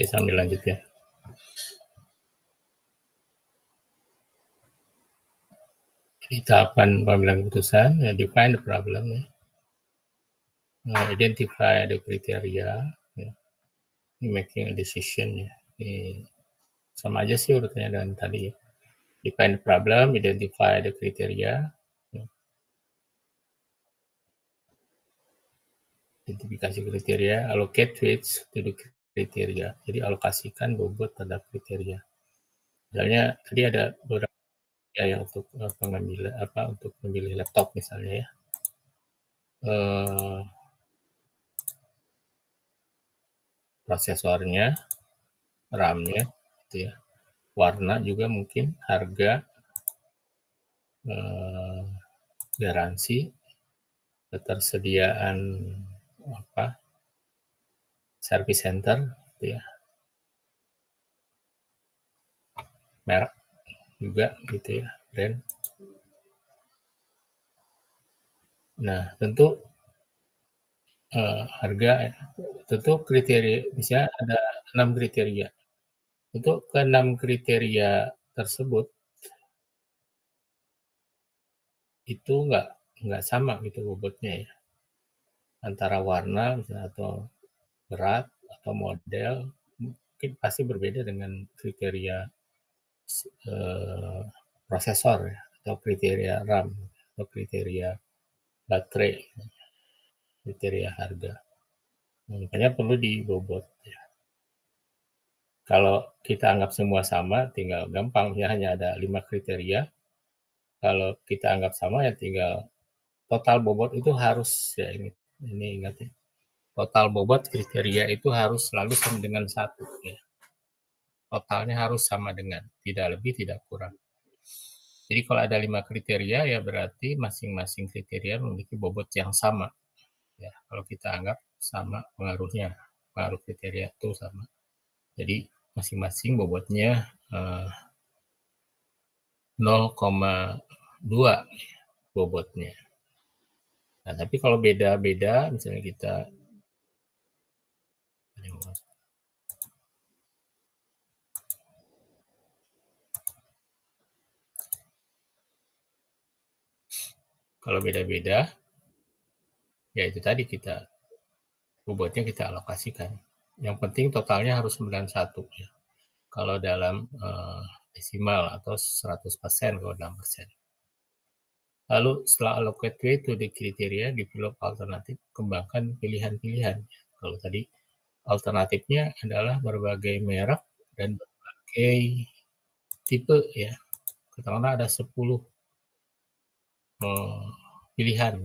Oke, sambil lanjut ya. Jadi tahapan pengambilan keputusan, ya, define the problem, ya. Identify the criteria, ya. Making a decision, ya. Ini sama aja sih urutannya dengan tadi, ya. Define the problem, identify the criteria, ya. Identifikasi kriteria, allocate weights to the kriteria. Jadi alokasikan bobot terhadap kriteria. Misalnya tadi ada beberapa ya yang untuk pengambilan untuk memilih laptop misalnya ya. Prosesornya, RAM-nya, gitu ya. Warna juga mungkin, harga, garansi, ketersediaan service center, gitu ya. Merek juga gitu ya, brand. Nah, tentu harga, tentu kriteria, misalnya ada 6 kriteria. Untuk ke-6 kriteria tersebut itu nggak sama gitu bobotnya ya. Antara warna misalnya atau berat atau model mungkin pasti berbeda dengan kriteria prosesor ya, atau kriteria RAM atau kriteria baterai, kriteria harga. Makanya perlu dibobot ya. Kalau kita anggap semua sama, tinggal gampang ya, hanya ada 5 kriteria. Kalau kita anggap sama ya tinggal total bobot itu harus ya, ini ingat ya. Total bobot kriteria itu harus selalu sama dengan 1 ya. Totalnya harus sama dengan, tidak lebih, tidak kurang. Jadi kalau ada 5 kriteria ya berarti masing-masing kriteria memiliki bobot yang sama. Ya, kalau kita anggap sama pengaruhnya, pengaruh kriteria itu sama. Jadi masing-masing bobotnya 0,2 bobotnya. Nah, tapi kalau beda-beda, misalnya kita kalau beda-beda, ya itu tadi kita bobotnya kita alokasikan. Yang penting totalnya harus 91 ya. Kalau dalam desimal atau 100% kalau 6%. Lalu setelah allocate weight to the kriteria, develop alternatif, kembangkan pilihan-pilihan. Kalau tadi alternatifnya adalah berbagai merek dan berbagai tipe ya. Katakanlah ada 10 pilihan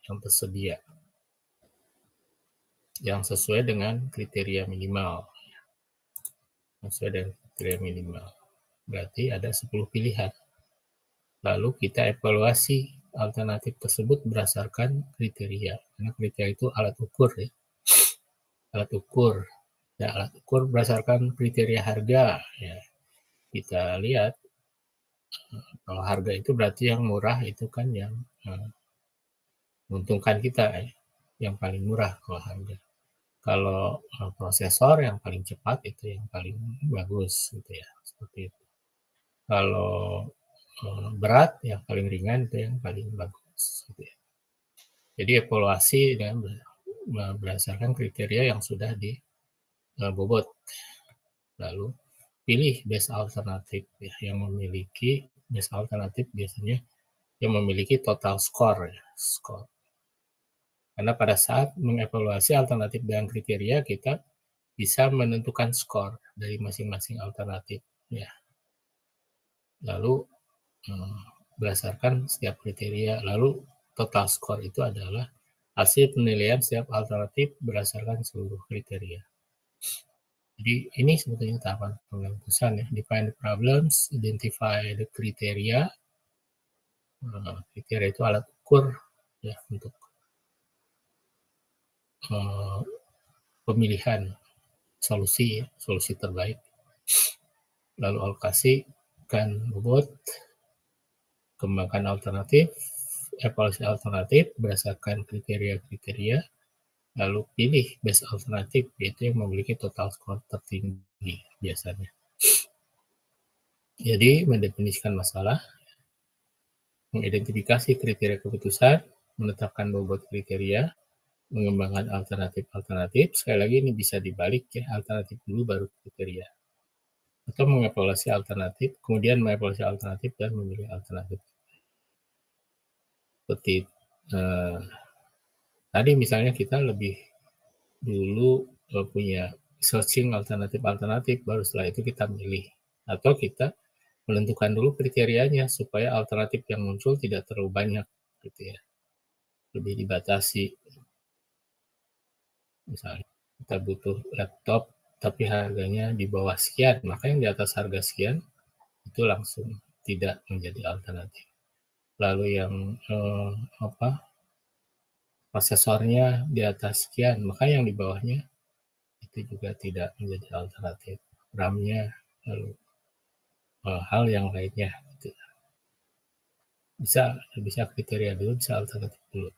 yang tersedia yang sesuai dengan kriteria minimal. Sesuai dengan kriteria minimal. Berarti ada 10 pilihan. Lalu kita evaluasi alternatif tersebut berdasarkan kriteria. Karena kriteria itu alat ukur ya. Alat ukur. Ya, alat ukur berdasarkan kriteria harga. Ya. Kita lihat kalau harga itu berarti yang murah itu kan yang menguntungkan kita ya. Yang paling murah kalau harga. Kalau prosesor yang paling cepat itu yang paling bagus gitu ya. Seperti itu. Kalau berat yang paling ringan itu yang paling bagus gitu ya. Jadi evaluasi dengan berdasarkan kriteria yang sudah dibobot. Lalu pilih best alternatif ya, yang memiliki best alternatif biasanya yang memiliki total score ya, score. Karena pada saat mengevaluasi alternatif dengan kriteria kita bisa menentukan skor dari masing-masing alternatif ya. Lalu berdasarkan setiap kriteria, lalu total skor itu adalah hasil penilaian setiap alternatif berdasarkan seluruh kriteria. Jadi ini sebetulnya tahapan pengambilan keputusan ya. Define the problems, identify the kriteria. Kriteria itu alat ukur ya untuk pemilihan solusi terbaik. Lalu alokasikan bobot, kembangkan alternatif, evaluasi alternatif berdasarkan kriteria-kriteria, lalu pilih best alternatif, yaitu yang memiliki total skor tertinggi biasanya. Jadi mendefinisikan masalah, mengidentifikasi kriteria keputusan, menetapkan bobot kriteria, mengembangkan alternatif-alternatif. Sekali lagi ini bisa dibalik ya, alternatif dulu baru kriteria. Atau mengevaluasi alternatif, kemudian mengevaluasi alternatif dan memilih alternatif. Seperti tadi misalnya kita lebih dulu punya searching alternatif-alternatif, baru setelah itu kita milih. Atau kita menentukan dulu kriterianya supaya alternatif yang muncul tidak terlalu banyak, gitu ya. Lebih dibatasi. Misalnya kita butuh laptop tapi harganya di bawah sekian, maka yang di atas harga sekian itu langsung tidak menjadi alternatif. Lalu yang prosesornya di atas sekian, maka yang di bawahnya itu juga tidak menjadi alternatif. RAM-nya, lalu hal yang lainnya. Gitu. Bisa kriteria dulu, bisa alternatif dulu.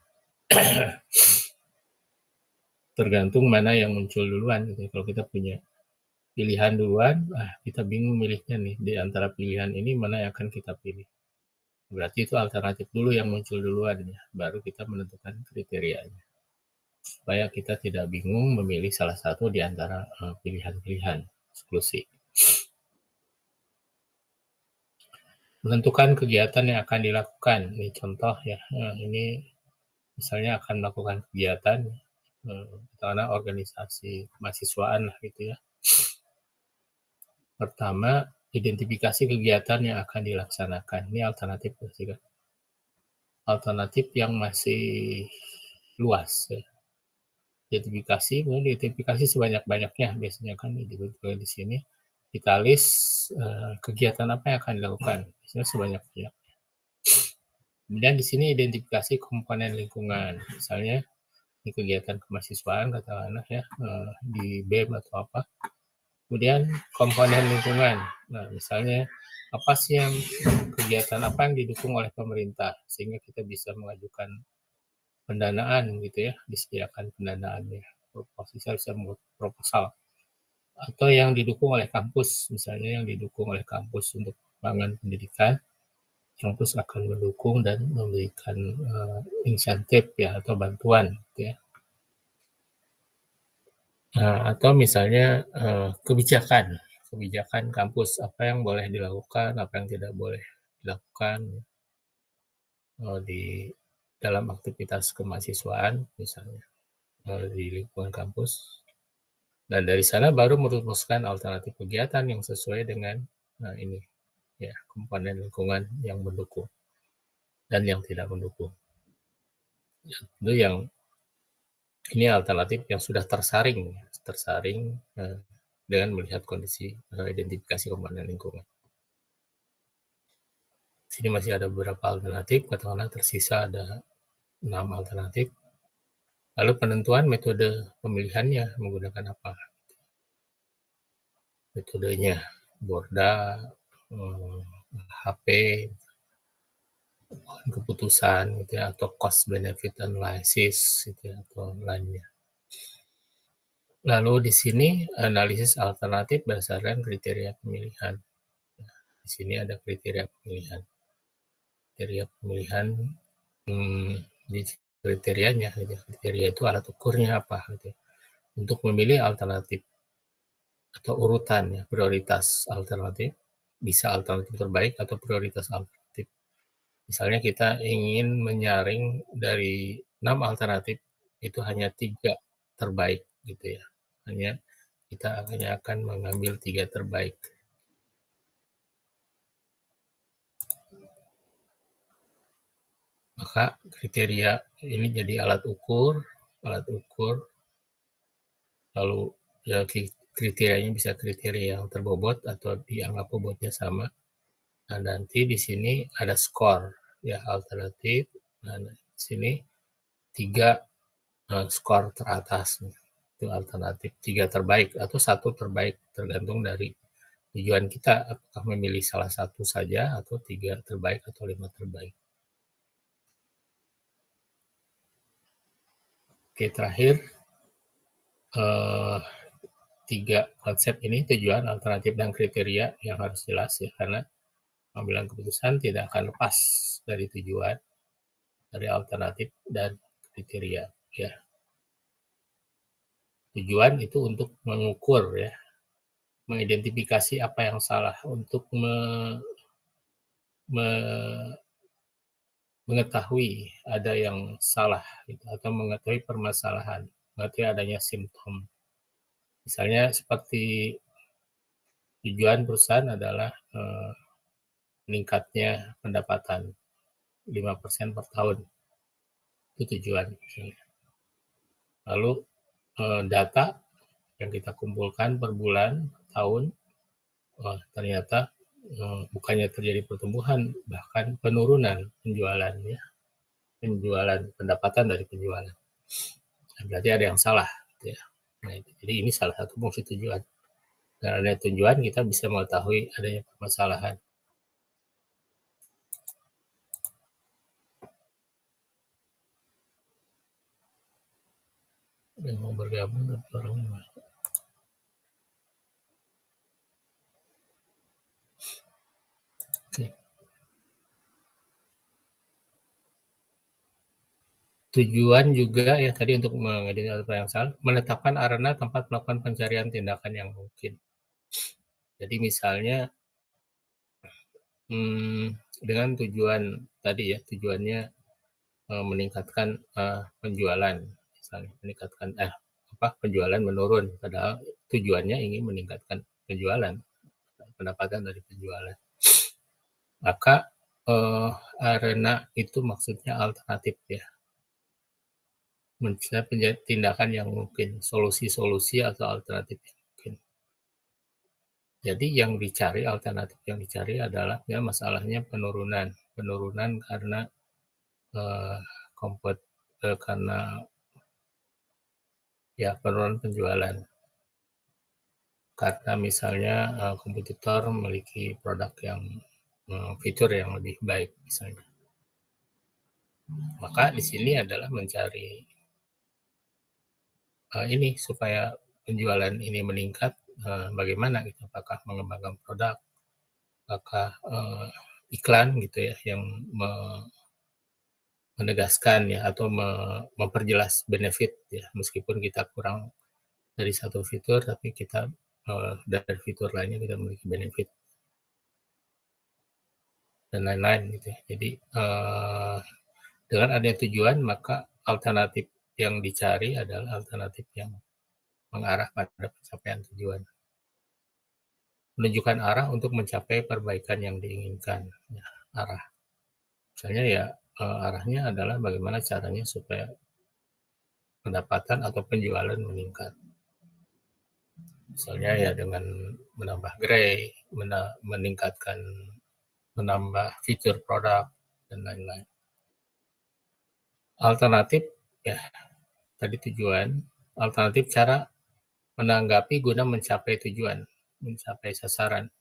Tergantung mana yang muncul duluan. Gitu. Kalau kita punya pilihan duluan, kita bingung milihnya nih. Di antara pilihan ini mana yang akan kita pilih. Berarti itu alternatif dulu yang muncul duluan. Ya. Baru kita menentukan kriterianya. Supaya kita tidak bingung memilih salah satu di antara pilihan-pilihan eksklusif. Menentukan kegiatan yang akan dilakukan. Ini contoh ya. Ini misalnya akan melakukan kegiatan karena organisasi mahasiswaan lah gitu ya. Pertama, identifikasi kegiatan yang akan dilaksanakan. Ini alternatif kan? Alternatif yang masih luas ya. Identifikasi sebanyak-banyaknya biasanya kan di sini kita list kegiatan apa yang akan dilakukan, biasanya sebanyak-banyaknya. Kemudian di sini identifikasi komponen lingkungan, misalnya di kegiatan kemahasiswaan katakanlah ya di BEM atau apa. Kemudian komponen lingkungan, nah misalnya apa sih yang kegiatan apa yang didukung oleh pemerintah sehingga kita bisa mengajukan pendanaan gitu ya, disediakan pendanaannya. Proposal bisa membuat proposal. Atau yang didukung oleh kampus, misalnya yang didukung oleh kampus untuk pengembangan pendidikan, kampus akan mendukung dan memberikan insentif ya atau bantuan gitu ya. Atau misalnya kebijakan kampus, apa yang boleh dilakukan, apa yang tidak boleh dilakukan di dalam aktivitas kemahasiswaan misalnya di lingkungan kampus. Dan dari sana baru merumuskan alternatif kegiatan yang sesuai dengan ini ya komponen lingkungan yang mendukung dan yang tidak mendukung. Itu yang ini alternatif yang sudah tersaring dengan melihat kondisi identifikasi komponen lingkungan. Sini masih ada beberapa alternatif, katakanlah tersisa ada 6 alternatif. Lalu penentuan metode pemilihannya menggunakan apa? Metodenya Borda, HP, keputusan gitu ya, atau cost benefit analysis gitu ya, atau lainnya. Lalu di sini analisis alternatif berdasarkan kriteria pemilihan. Di sini ada kriteria pemilihan. Kriteria pemilihan di kriterianya, gitu. Kriteria itu alat ukurnya apa gitu. Untuk memilih alternatif atau urutan ya, prioritas alternatif, bisa alternatif terbaik atau prioritas alternatif. Misalnya kita ingin menyaring dari 6 alternatif, itu hanya 3 terbaik gitu ya. Kita hanya akan mengambil 3 terbaik. Maka kriteria ini jadi alat ukur, lalu ya kriterianya bisa kriteria yang terbobot atau dianggap bobotnya sama. Nah, nanti di sini ada skor ya alternatif. Nah, di sini 3 skor teratas itu alternatif, 3 terbaik atau 1 terbaik tergantung dari tujuan kita apakah memilih salah satu saja atau 3 terbaik atau 5 terbaik. Oke, terakhir eh, 3 konsep ini, tujuan, alternatif, dan kriteria yang harus jelas ya, karena pengambilan keputusan tidak akan lepas dari tujuan, dari alternatif, dan kriteria ya. Tujuan itu untuk mengukur ya, mengidentifikasi apa yang salah, untuk mengetahui ada yang salah gitu, atau mengetahui permasalahan, mengetahui adanya simptom. Misalnya seperti tujuan perusahaan adalah meningkatnya pendapatan 5% per tahun. Itu tujuan. Lalu data yang kita kumpulkan per bulan, per tahun, ternyata bukannya terjadi pertumbuhan, bahkan penurunan penjualan ya, penjualan, pendapatan dari penjualan. Nah, berarti ada yang salah gitu ya. Nah, jadi ini salah satu fungsi tujuan. Dan adanya tujuan kita bisa mengetahui adanya permasalahan. Yang mau bergabung tapi orangnya. Oke. Tujuan juga ya tadi untuk mengidentifikasi apa yang salah, menetapkan arena tempat melakukan pencarian tindakan yang mungkin. Jadi misalnya dengan tujuan tadi ya, tujuannya meningkatkan penjualan, misalnya meningkatkan penjualan menurun, padahal tujuannya ingin meningkatkan penjualan, pendapatan dari penjualan. Maka arena itu maksudnya alternatif ya, mencari tindakan yang mungkin, solusi-solusi atau alternatif yang mungkin. Jadi yang dicari, alternatif yang dicari adalah ya masalahnya penurunan karena karena ya penurunan penjualan. Karena misalnya kompetitor memiliki produk yang fitur yang lebih baik misalnya. Maka di sini adalah mencari ini supaya penjualan ini meningkat, bagaimana gitu, apakah mengembangkan produk, apakah iklan gitu ya yang menegaskan ya, atau memperjelas benefit ya, meskipun kita kurang dari satu fitur tapi kita dari fitur lainnya kita memiliki benefit dan lain-lain gitu ya. Jadi dengan adanya tujuan, maka alternatif yang dicari adalah alternatif yang mengarah pada pencapaian tujuan, menunjukkan arah untuk mencapai perbaikan yang diinginkan ya, arah misalnya ya arahnya adalah bagaimana caranya supaya pendapatan atau penjualan meningkat, misalnya ya dengan menambah gerai, meningkatkan, menambah fitur produk dan lain-lain. Alternatif ya tadi tujuan, alternatif cara menanggapi guna mencapai tujuan, mencapai sasaran.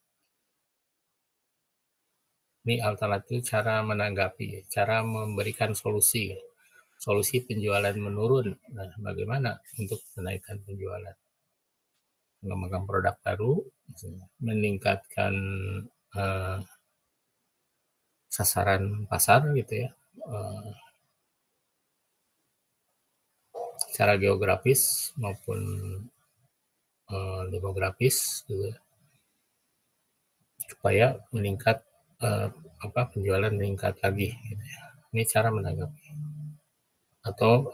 Ini alternatif cara menanggapi, cara memberikan solusi. Solusi penjualan menurun. Nah, bagaimana untuk menaikkan penjualan? Mengembangkan produk baru, meningkatkan sasaran pasar gitu ya, secara geografis maupun demografis gitu, supaya meningkat penjualan meningkat lagi gitu ya. Ini cara menanggapi, atau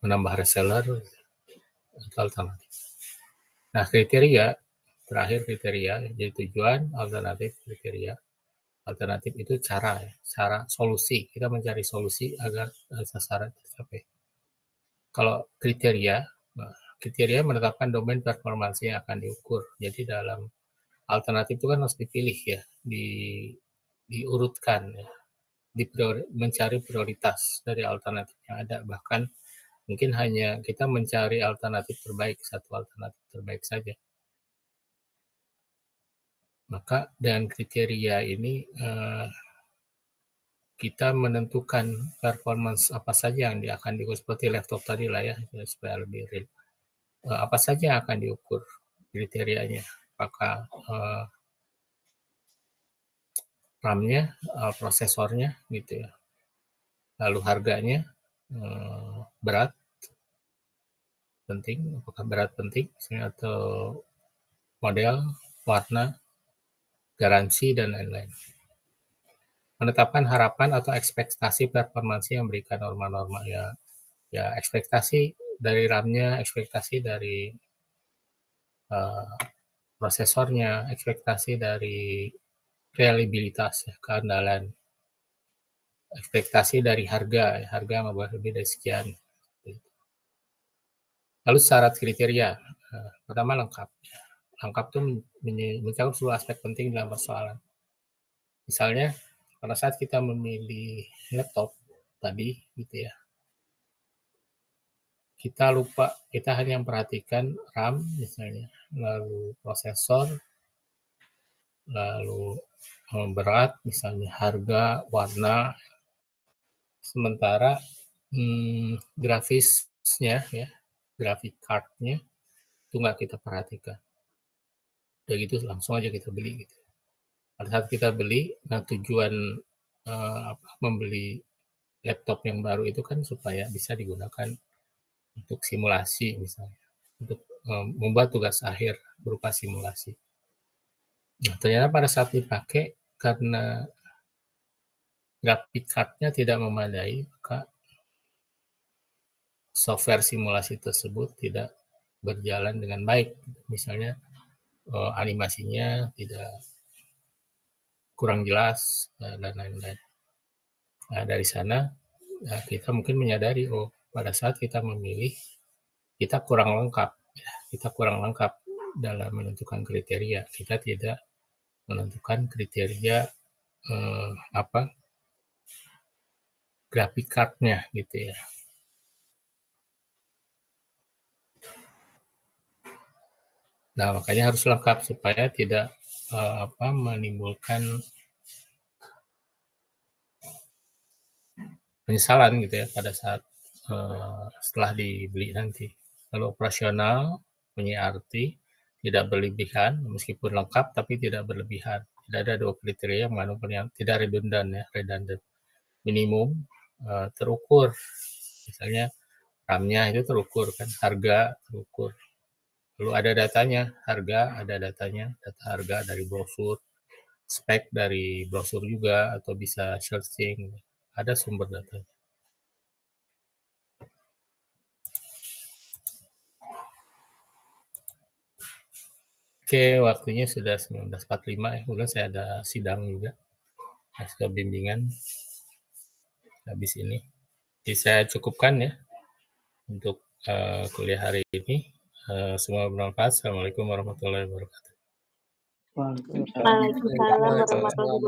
menambah reseller atau alternatif. Nah, kriteria terakhir, kriteria jadi tujuan, alternatif, kriteria. Alternatif itu cara solusi, kita mencari solusi agar sasaran tercapai. Kalau kriteria menetapkan domain performansi yang akan diukur. Jadi dalam alternatif itu kan harus dipilih ya, diurutkan ya, mencari prioritas dari alternatif yang ada. Bahkan mungkin hanya kita mencari alternatif terbaik, satu alternatif terbaik saja. Maka dengan kriteria ini kita menentukan performance apa saja yang akan diukur, seperti laptop tadi lah ya, supaya lebih real. apa saja yang akan diukur kriterianya? Apakah RAM-nya, prosesornya gitu ya. Lalu harganya, berat penting, apakah berat penting misalnya, atau model, warna, garansi, dan lain-lain. Menetapkan harapan atau ekspektasi performansi yang memberikan norma-norma ya ekspektasi dari RAM-nya, ekspektasi dari prosesornya, ekspektasi dari reliabilitas ya, keandalan, ekspektasi dari harga nggak boleh lebih dari sekian. Lalu syarat kriteria, pertama lengkap. Lengkap itu mencakup seluruh aspek penting dalam persoalan. Misalnya pada saat kita memilih laptop tadi gitu ya, kita lupa, kita hanya memperhatikan RAM misalnya, lalu prosesor, lalu berat misalnya, harga, warna, sementara grafisnya ya, grafik cardnya itu nggak kita perhatikan. Udah gitu langsung aja kita beli gitu. Pada saat kita beli, nah tujuan membeli laptop yang baru itu kan supaya bisa digunakan untuk simulasi misalnya, untuk membuat tugas akhir berupa simulasi. Nah, ternyata pada saat dipakai karena grafik card-nya tidak memadai, maka software simulasi tersebut tidak berjalan dengan baik. Misalnya animasinya tidak kurang jelas dan lain-lain. Nah, dari sana kita mungkin menyadari, oh pada saat kita memilih kita kurang lengkap, kita kurang lengkap dalam menentukan kriteria. Kita tidak menentukan kriteria grafik card-nya gitu ya. Nah, makanya harus lengkap supaya tidak menimbulkan penyesalan gitu ya pada saat setelah dibeli nanti. Lalu operasional punya arti tidak berlebihan, meskipun lengkap tapi tidak berlebihan. Tidak ada dua kriteria yang mengandung yang tidak redundan ya, redundant. Minimum terukur, misalnya RAM-nya itu terukur kan, harga terukur. Lalu ada datanya, harga ada datanya, data harga dari brosur, spek dari brosur juga, atau bisa searching, ada sumber datanya. Oke, waktunya sudah 19.45 ya, kemudian saya ada sidang juga, ada bimbingan habis ini. Jadi saya cukupkan ya untuk kuliah hari ini. Semua bermanfaat. Assalamualaikum warahmatullahi wabarakatuh. Waalaikumsalam warahmatullahi wabarakatuh.